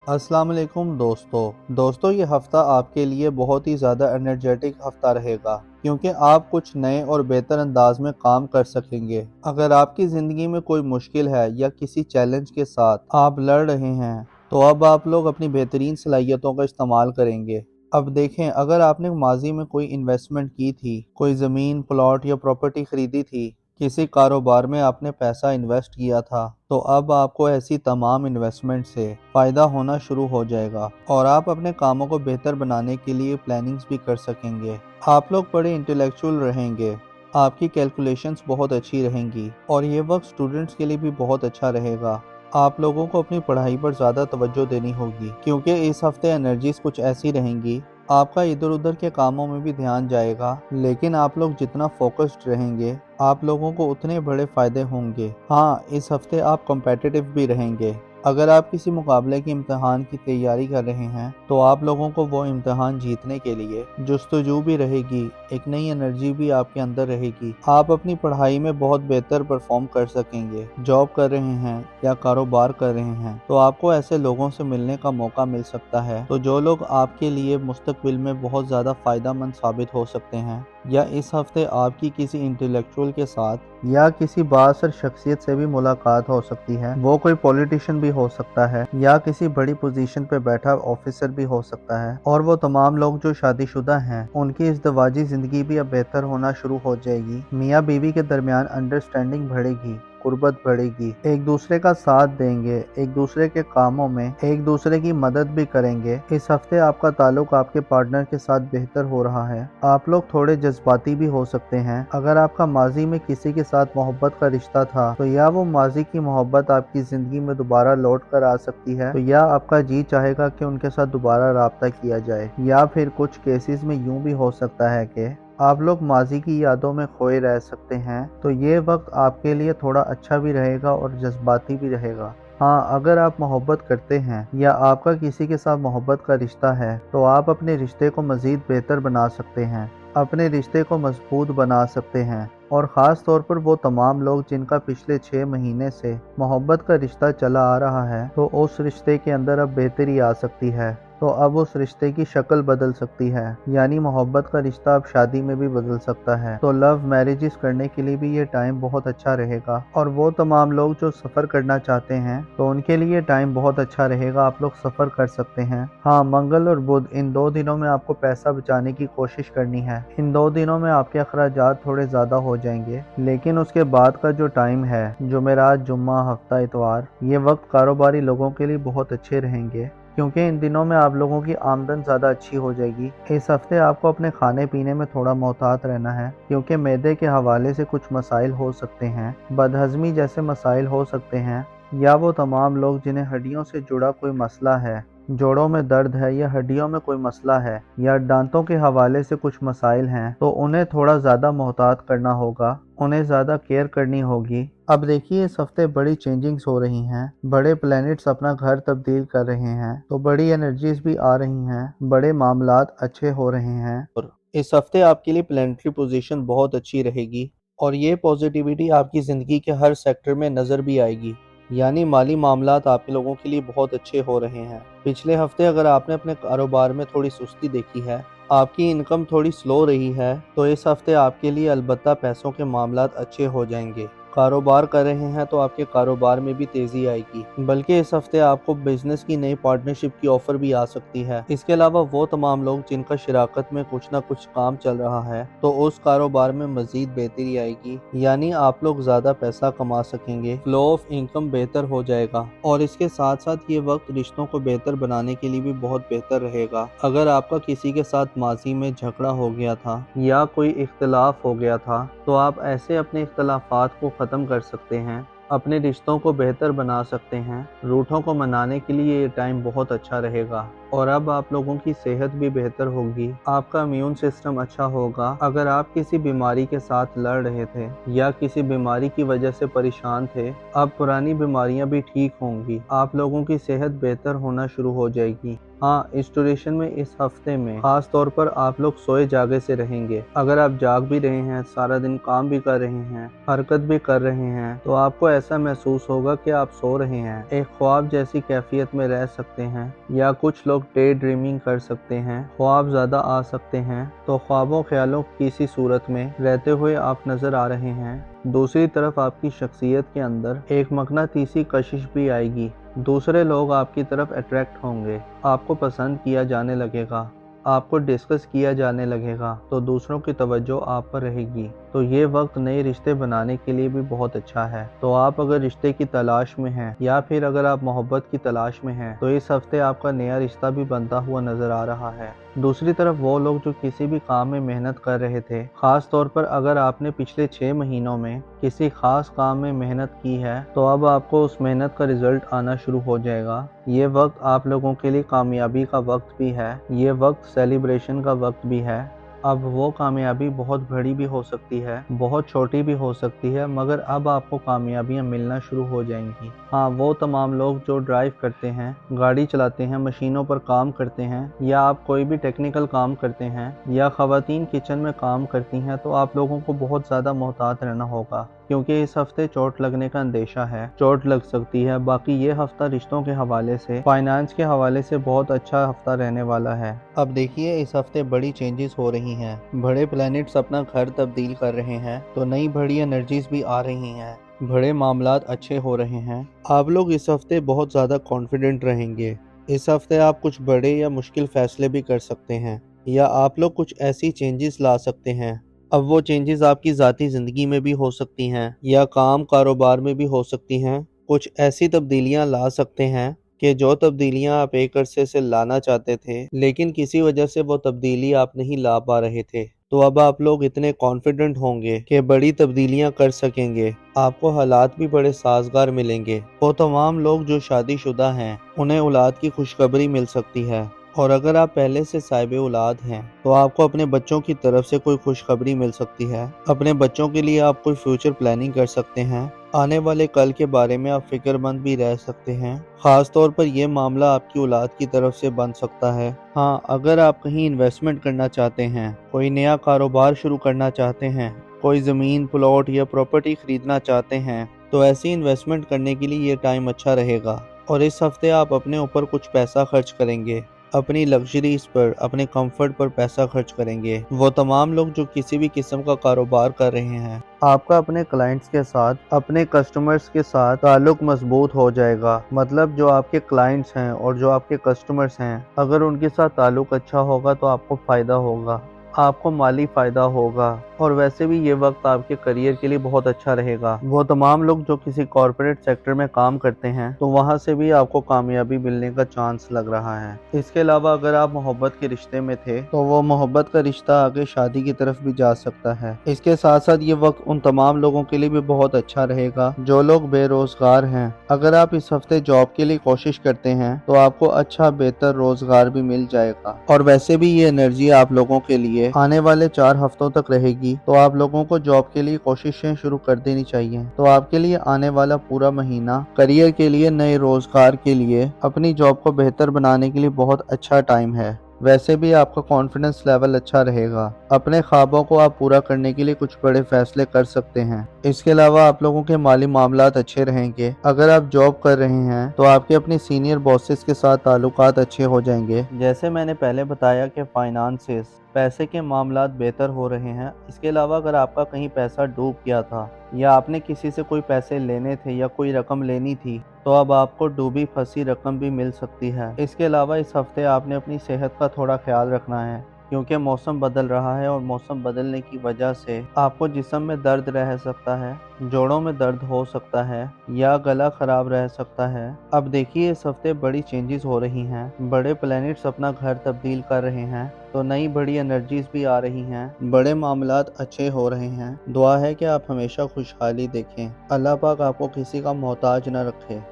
अस्सलाम वालेकुम दोस्तों ये हफ़्ता आपके लिए बहुत ही ज़्यादा एनर्जेटिक हफ़्ता रहेगा क्योंकि आप कुछ नए और बेहतर अंदाज में काम कर सकेंगे। अगर आपकी ज़िंदगी में कोई मुश्किल है या किसी चैलेंज के साथ आप लड़ रहे हैं तो अब आप लोग अपनी बेहतरीन सलाहियतों का इस्तेमाल करेंगे। अब देखें, अगर आपने माजी में कोई इन्वेस्टमेंट की थी, कोई ज़मीन, प्लॉट या प्रॉपर्टी खरीदी थी, किसी कारोबार में आपने पैसा इन्वेस्ट किया था, तो अब आपको ऐसी तमाम इन्वेस्टमेंट से फ़ायदा होना शुरू हो जाएगा और आप अपने कामों को बेहतर बनाने के लिए प्लानिंग्स भी कर सकेंगे। आप लोग बड़े इंटेलेक्चुअल रहेंगे, आपकी कैलकुलेशंस बहुत अच्छी रहेंगी और ये वक्त स्टूडेंट्स के लिए भी बहुत अच्छा रहेगा। आप लोगों को अपनी पढ़ाई पर ज़्यादा तवज्जो देनी होगी क्योंकि इस हफ्ते एनर्जीज कुछ ऐसी रहेंगी। आपका इधर उधर के कामों में भी ध्यान जाएगा, लेकिन आप लोग जितना फोकस्ड रहेंगे आप लोगों को उतने बड़े फायदे होंगे। हाँ, इस हफ्ते आप कॉम्पिटिटिव भी रहेंगे। अगर आप किसी मुकाबले की इम्तिहान की तैयारी कर रहे हैं तो आप लोगों को वो इम्तिहान जीतने के लिए जुस्तजू भी रहेगी, एक नई एनर्जी भी आपके अंदर रहेगी। आप अपनी पढ़ाई में बहुत बेहतर परफॉर्म कर सकेंगे। जॉब कर रहे हैं या कारोबार कर रहे हैं तो आपको ऐसे लोगों से मिलने का मौका मिल सकता है तो जो लोग आपके लिए मुस्तकबिल में बहुत ज़्यादा फ़ायदेमंद साबित हो सकते हैं। या इस हफ्ते आपकी किसी इंटेलेक्चुअल के साथ या किसी बाअसर शख्सियत से भी मुलाकात हो सकती है। वो कोई पॉलिटिशियन भी हो सकता है या किसी बड़ी पोजीशन पे बैठा ऑफिसर भी हो सकता है। और वो तमाम लोग जो शादीशुदा हैं उनकी इज़्दिवाजी ज़िंदगी भी अब बेहतर होना शुरू हो जाएगी। मियाँ बीवी के दरमियान अंडरस्टैंडिंग बढ़ेगी, कुर्बत बढ़ेगी, एक दूसरे का साथ देंगे, एक दूसरे के कामों में एक दूसरे की मदद भी करेंगे। इस हफ्ते आपका ताल्लुक आपके पार्टनर के साथ बेहतर हो रहा है। आप लोग थोड़े जज्बाती भी हो सकते हैं। अगर आपका माजी में किसी के साथ मोहब्बत का रिश्ता था तो या वो माजी की मोहब्बत आपकी जिंदगी में दोबारा लौट कर आ सकती है तो या आपका जी चाहेगा कि उनके साथ दोबारा राब्ता किया जाए। या फिर कुछ केसेस में यूं भी हो सकता है कि आप लोग माजी की यादों में खोए रह सकते हैं। तो ये वक्त आपके लिए थोड़ा अच्छा भी रहेगा और जज्बाती भी रहेगा। हाँ, अगर आप मोहब्बत करते हैं या आपका किसी के साथ मोहब्बत का रिश्ता है तो आप अपने रिश्ते को मज़ीद बेहतर बना सकते हैं, अपने रिश्ते को मजबूत बना सकते हैं। और ख़ास तौर पर वो तमाम लोग जिनका पिछले 6 महीने से मोहब्बत का रिश्ता चला आ रहा है तो उस रिश्ते के अंदर अब बेहतरी आ सकती है। तो अब उस रिश्ते की शक्ल बदल सकती है, यानी मोहब्बत का रिश्ता अब शादी में भी बदल सकता है। तो लव मैरिजेस करने के लिए भी ये टाइम बहुत अच्छा रहेगा। और वो तमाम लोग जो सफ़र करना चाहते हैं तो उनके लिए टाइम बहुत अच्छा रहेगा, आप लोग सफ़र कर सकते हैं। हाँ, मंगल और बुध इन 2 दिनों में आपको पैसा बचाने की कोशिश करनी है। इन 2 दिनों में आपके अखराजात थोड़े ज़्यादा हो जाएंगे, लेकिन उसके बाद का जो टाइम है, जुमेरात, जुम्मा, हफ्ता, इतवार, ये वक्त कारोबारी लोगों के लिए बहुत अच्छे रहेंगे क्योंकि इन दिनों में आप लोगों की आमदन ज़्यादा अच्छी हो जाएगी। इस हफ्ते आपको अपने खाने पीने में थोड़ा मोहतात रहना है क्योंकि मैदे के हवाले से कुछ मसाइल हो सकते हैं, बदहज़मी जैसे मसाइल हो सकते हैं। या वो तमाम लोग जिन्हें हड्डियों से जुड़ा कोई मसला है, जोड़ों में दर्द है या हड्डियों में कोई मसला है या दांतों के हवाले से कुछ मसाइल हैं तो उन्हें थोड़ा ज़्यादा मोहतात करना होगा, उन्हें ज़्यादा केयर करनी होगी। अब देखिए, इस हफ्ते बड़ी चेंजिंग्स हो रही हैं, बड़े प्लैनेट्स अपना घर तब्दील कर रहे हैं तो बड़ी एनर्जीज भी आ रही हैं, बड़े मामलात अच्छे हो रहे हैं। और इस हफ्ते आपके लिए प्लैनेटरी पोजीशन बहुत अच्छी रहेगी और ये पॉजिटिविटी आपकी ज़िंदगी के हर सेक्टर में नज़र भी आएगी। यानी माली मामलात आप लोगों के लिए बहुत अच्छे हो रहे हैं। पिछले हफ्ते अगर आपने अपने कारोबार में थोड़ी सुस्ती देखी है, आपकी इनकम थोड़ी स्लो रही है, तो इस हफ्ते आपके लिए अलबत्ता पैसों के मामलात अच्छे हो जाएंगे। कारोबार कर रहे हैं तो आपके कारोबार में भी तेज़ी आएगी, बल्कि इस हफ्ते आपको बिजनेस की नई पार्टनरशिप की ऑफ़र भी आ सकती है। इसके अलावा वो तमाम लोग जिनका शराकत में कुछ ना कुछ काम चल रहा है तो उस कारोबार में मज़ीद बेहतरी आएगी, यानी आप लोग ज़्यादा पैसा कमा सकेंगे, फ्लो ऑफ इनकम बेहतर हो जाएगा। और इसके साथ साथ ये वक्त रिश्तों को बेहतर बनाने के लिए भी बहुत बेहतर रहेगा। अगर आपका किसी के साथ माजी में झगड़ा हो गया था या कोई इख्तलाफ हो गया था तो आप ऐसे अपने इख्तलाफात को ख़त्म कर सकते हैं, अपने रिश्तों को बेहतर बना सकते हैं। रूठों को मनाने के लिए ये टाइम बहुत अच्छा रहेगा और अब आप लोगों की सेहत भी बेहतर होगी, आपका इम्यून सिस्टम अच्छा होगा। अगर आप किसी बीमारी के साथ लड़ रहे थे या किसी बीमारी की वजह से परेशान थे, अब पुरानी बीमारियां भी ठीक होंगी, आप लोगों की सेहत बेहतर होना शुरू हो जाएगी। हाँ, इस ड्यूरेशन में इस हफ्ते में खास तौर पर आप लोग सोए जागे से रहेंगे। अगर आप जाग भी रहे हैं, सारा दिन काम भी कर रहे हैं, हरकत भी कर रहे हैं, तो आपको ऐसा महसूस होगा कि आप सो रहे हैं, एक ख्वाब जैसी कैफियत में रह सकते हैं, या कुछ लोग डे ड्रीमिंग कर सकते हैं, ख्वाब ज्यादा आ सकते हैं। तो ख्वाबों ख्यालों की इसी सूरत में रहते हुए आप नजर आ रहे हैं। दूसरी तरफ आपकी शख्सियत के अंदर एक मकनातीसी कशिश भी आएगी। दूसरे लोग आपकी तरफ अट्रैक्ट होंगे, आपको पसंद किया जाने लगेगा, आपको डिस्कस किया जाने लगेगा, तो दूसरों की तवज्जो आप पर रहेगी। तो ये वक्त नए रिश्ते बनाने के लिए भी बहुत अच्छा है। तो आप अगर रिश्ते की तलाश में हैं, या फिर अगर आप मोहब्बत की तलाश में हैं, तो इस हफ्ते आपका नया रिश्ता भी बनता हुआ नजर आ रहा है। दूसरी तरफ वो लोग जो किसी भी काम में मेहनत कर रहे थे, खास तौर पर अगर आपने पिछले 6 महीनों में किसी खास काम में मेहनत की है, तो अब आपको उस मेहनत का रिजल्ट आना शुरू हो जाएगा। ये वक्त आप लोगों के लिए कामयाबी का वक्त भी है, ये वक्त सेलिब्रेशन का वक्त भी है। अब वो कामयाबी बहुत बड़ी भी हो सकती है, बहुत छोटी भी हो सकती है, मगर अब आपको कामयाबियां मिलना शुरू हो जाएंगी। हाँ, वो तमाम लोग जो ड्राइव करते हैं, गाड़ी चलाते हैं, मशीनों पर काम करते हैं, या आप कोई भी टेक्निकल काम करते हैं, या ख़वातीन किचन में काम करती हैं, तो आप लोगों को बहुत ज़्यादा मोहतात रहना होगा, क्योंकि इस हफ्ते चोट लगने का अंदेशा है, चोट लग सकती है। बाकी ये हफ्ता रिश्तों के हवाले से, फाइनेंस के हवाले से बहुत अच्छा हफ्ता रहने वाला है। अब देखिए, इस हफ्ते बड़ी चेंजेस हो रही हैं, बड़े प्लैनेट्स अपना घर तब्दील कर रहे हैं, तो नई बड़ी एनर्जीज भी आ रही हैं, बड़े मामलात अच्छे हो रहे हैं। आप लोग इस हफ्ते बहुत ज़्यादा कॉन्फिडेंट रहेंगे। इस हफ्ते आप कुछ बड़े या मुश्किल फैसले भी कर सकते हैं, या आप लोग कुछ ऐसी चेंजेस ला सकते हैं। अब वो चेंजेस आपकी ज़ाती ज़िंदगी में भी हो सकती हैं, या काम कारोबार में भी हो सकती हैं। कुछ ऐसी तब्दीलियां ला सकते हैं कि जो तब्दीलियां आप एक अरसे से लाना चाहते थे, लेकिन किसी वजह से वो तब्दीली आप नहीं ला पा रहे थे। तो अब आप लोग इतने कॉन्फिडेंट होंगे कि बड़ी तब्दीलियां कर सकेंगे, आपको हालात भी बड़े साजगार मिलेंगे। वो तमाम लोग जो शादीशुदा हैं, उन्हें औलाद की खुशखबरी मिल सकती है, और अगर आप पहले से साहिब औलाद हैं, तो आपको अपने बच्चों की तरफ से कोई खुशखबरी मिल सकती है। अपने बच्चों के लिए आप कोई फ्यूचर प्लानिंग कर सकते हैं। आने वाले कल के बारे में आप फिक्रमंद भी रह सकते हैं। खास तौर पर यह मामला आपकी औलाद की तरफ से बन सकता है। हाँ, अगर आप कहीं इन्वेस्टमेंट करना चाहते हैं, कोई नया कारोबार शुरू करना चाहते हैं, कोई ज़मीन, प्लॉट या प्रॉपर्टी खरीदना चाहते हैं, तो ऐसी इन्वेस्टमेंट करने के लिए ये टाइम अच्छा रहेगा। और इस हफ्ते आप अपने ऊपर कुछ पैसा खर्च करेंगे, अपनी लग्जरीज पर, अपने कंफर्ट पर पैसा खर्च करेंगे। वो तमाम लोग जो किसी भी किस्म का कारोबार कर रहे हैं, आपका अपने क्लाइंट्स के साथ, अपने कस्टमर्स के साथ ताल्लुक मजबूत हो जाएगा। मतलब जो आपके क्लाइंट्स हैं और जो आपके कस्टमर्स हैं, अगर उनके साथ ताल्लुक अच्छा होगा तो आपको फ़ायदा होगा, आपको माली फ़ायदा होगा। और वैसे भी ये वक्त आपके करियर के लिए बहुत अच्छा रहेगा। वो तमाम लोग जो किसी कॉर्पोरेट सेक्टर में काम करते हैं, तो वहाँ से भी आपको कामयाबी मिलने का चांस लग रहा है। इसके अलावा अगर आप मोहब्बत के रिश्ते में थे, तो वो मोहब्बत का रिश्ता आगे शादी की तरफ भी जा सकता है। इसके साथ साथ ये वक्त उन तमाम लोगों के लिए भी बहुत अच्छा रहेगा जो लोग बेरोजगार हैं। अगर आप इस हफ्ते जॉब के लिए कोशिश करते हैं, तो आपको अच्छा बेहतर रोजगार भी मिल जाएगा। और वैसे भी ये एनर्जी आप लोगों के लिए आने वाले 4 हफ्तों तक रहेगी, तो आप लोगों को जॉब के लिए कोशिशें शुरू कर देनी चाहिए। तो आपके लिए आने वाला पूरा महीना करियर के लिए, नए रोजगार के लिए, अपनी जॉब को बेहतर बनाने के लिए बहुत अच्छा टाइम है। वैसे भी आपका कॉन्फिडेंस लेवल अच्छा रहेगा। अपने ख्वाबों को आप पूरा करने के लिए कुछ बड़े फैसले कर सकते हैं। इसके अलावा आप लोगों के माली मामलात अच्छे रहेंगे। अगर आप जॉब कर रहे हैं, तो आपके अपने सीनियर बॉसेस के साथ ताल्लुकात अच्छे हो जाएंगे। जैसे मैंने पहले बताया कि फाइनेंसेस, पैसे के मामलात बेहतर हो रहे हैं। इसके अलावा अगर आपका कहीं पैसा डूब गया था, या आपने किसी से कोई पैसे लेने थे या कोई रकम लेनी थी, तो अब आपको डूबी फंसी रकम भी मिल सकती है। इसके अलावा इस हफ्ते आपने अपनी सेहत का थोड़ा ख्याल रखना है, क्योंकि मौसम बदल रहा है, और मौसम बदलने की वजह से आपको जिस्म में दर्द रह सकता है, जोड़ों में दर्द हो सकता है, या गला खराब रह सकता है। अब देखिए, इस हफ्ते बड़ी चेंजेस हो रही हैं, बड़े प्लैनेट्स अपना घर तब्दील कर रहे हैं, तो नई बड़ी एनर्जीज भी आ रही हैं, बड़े मामलात अच्छे हो रहे हैं। दुआ है कि आप हमेशा खुशहाली देखें। अल्लाह पाक आपको किसी का मोहताज न रखे।